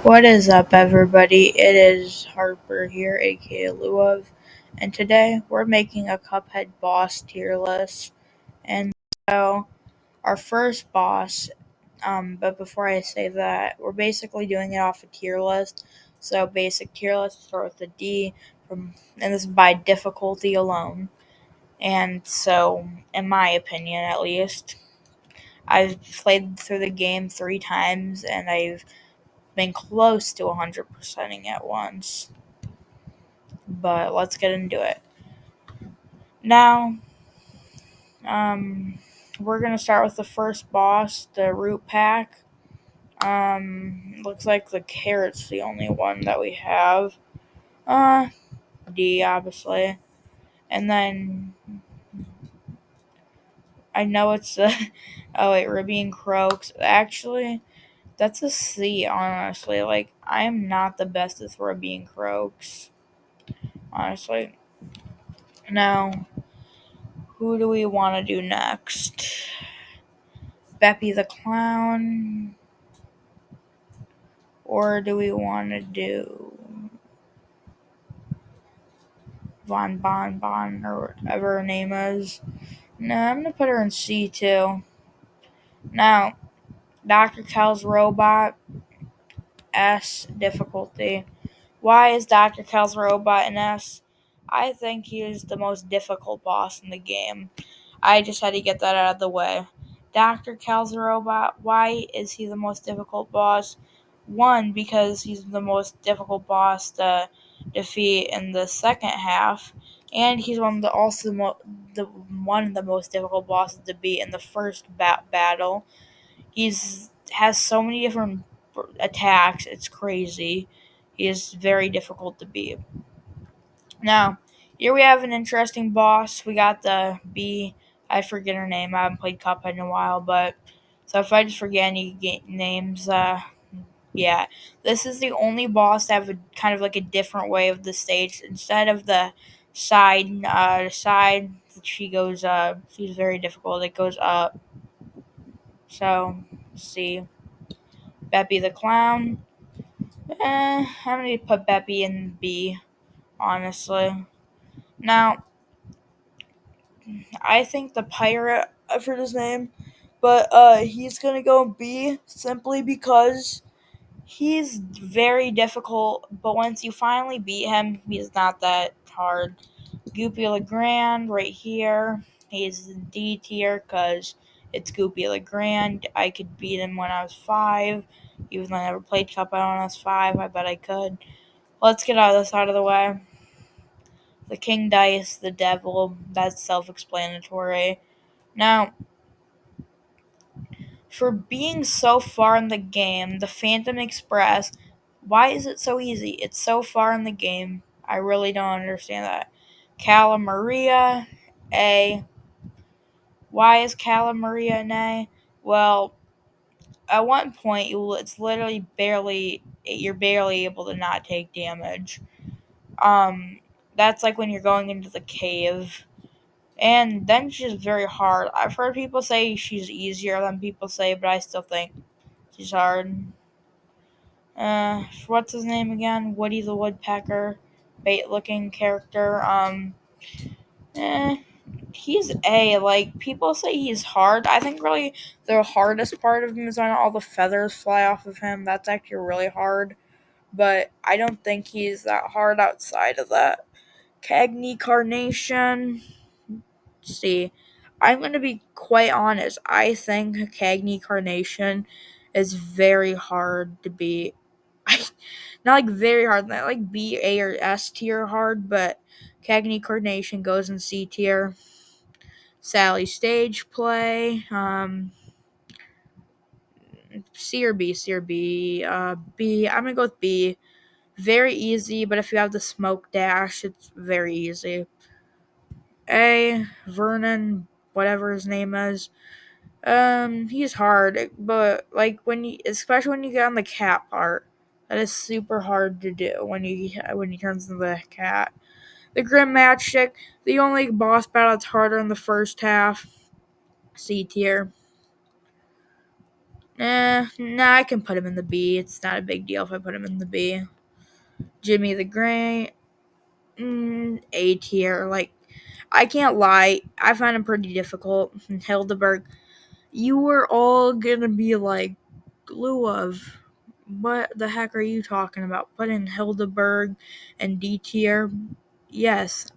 What is up, everybody? It is Harper here, aka Luov, and today we're making a Cuphead boss tier list. And so, our first boss, but before I say that, we're basically doing it off a tier list. So, basic tier list start with a D, and this is by difficulty alone. And so, in my opinion, at least, I've played through the game 3 times, and I've been close to 100%ing at once. But let's get into it. Now, we're gonna start with the first boss, the root pack. Looks like the carrot's the only one that we have. D obviously, and then I know it's the oh wait, Ruby and Croaks. Actually, that's a C. Honestly, like I am not the best at Ruby and Croaks. Honestly, now who do we want to do next? Beppy the Clown? Or do we want to do Von Bon Bon or whatever her name is? No, I'm going to put her in C too. Now, Dr. Cal's robot, S difficulty. Why is Dr. Cal's robot an S? I think he is the most difficult boss in the game. I just had to get that out of the way. Dr. Cal's robot, why is he the most difficult boss? One, because he's the most difficult boss to defeat in the second half, and he's one of the most difficult bosses to beat in the first battle. He's has so many different attacks, it's crazy. He is very difficult to beat. Now, here we have an interesting boss. We got the B. I forget her name. I haven't played Cuphead in a while, but so if I just forget any names, yeah, this is the only boss to have a kind of like a different way of the stage. Instead of the side, she goes. She's very difficult. It goes up. So, see, Beppy the Clown. I'm gonna put Beppy in B. Honestly, now I think the pirate, I forget his name, but he's gonna go B simply because he's very difficult. But once you finally beat him, he's not that hard. Goopy Legrand right here. He's D tier because it's Goopy Legrand. I could beat him when I was 5. Even though I never played Cuphead when I was 5, I bet I could. Let's get out of this out of the way. The King Dice, the Devil, that's self-explanatory. Now, for being so far in the game, the Phantom Express, why is it so easy? It's so far in the game. I really don't understand that. Cala Maria, A. Why is Cala Maria an A? Well, at one point, it's literally you're barely able to not take damage. That's like when you're going into the cave. And then she's very hard. I've heard people say she's easier than people say, but I still think she's hard. What's his name again? Woody the Woodpecker, bait-looking character. Eh, he's A. Like people say he's hard. I think really the hardest part of him is when all the feathers fly off of him. That's actually really hard. But I don't think he's that hard outside of that. Cagney Carnation. See, I'm going to be quite honest. I think Cagney Carnation is very hard to beat. Not like very hard, not like B, A, or S tier hard, but Cagney Carnation goes in C tier. Sally Stage Play, C or B, C or B, B. I'm going to go with B. Very easy, but if you have the smoke dash, it's very easy. A, Vernon, whatever his name is. He's hard, but like especially when you get on the cat part, that is super hard to do when he turns into the cat. The Grim Matchstick, the only boss battle that's harder in the first half. C tier. Nah, I can put him in the B. It's not a big deal if I put him in the B. Jimmy the Great, A tier. Like, I can't lie, I find him pretty difficult. Hildeberg, you were all gonna be like, Gluov, what the heck are you talking about? Putting Hildeberg and D tier? Yes,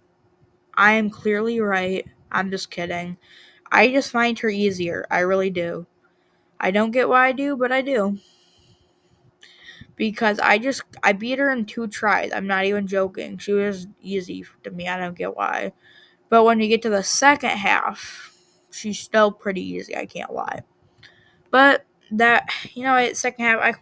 I am clearly right. I'm just kidding. I just find her easier. I really do. I don't get why I do, but I do. Because I beat her in 2 tries. I'm not even joking. She was easy to me. I don't get why. But when you get to the second half, she's still pretty easy. I can't lie. But that, second half, I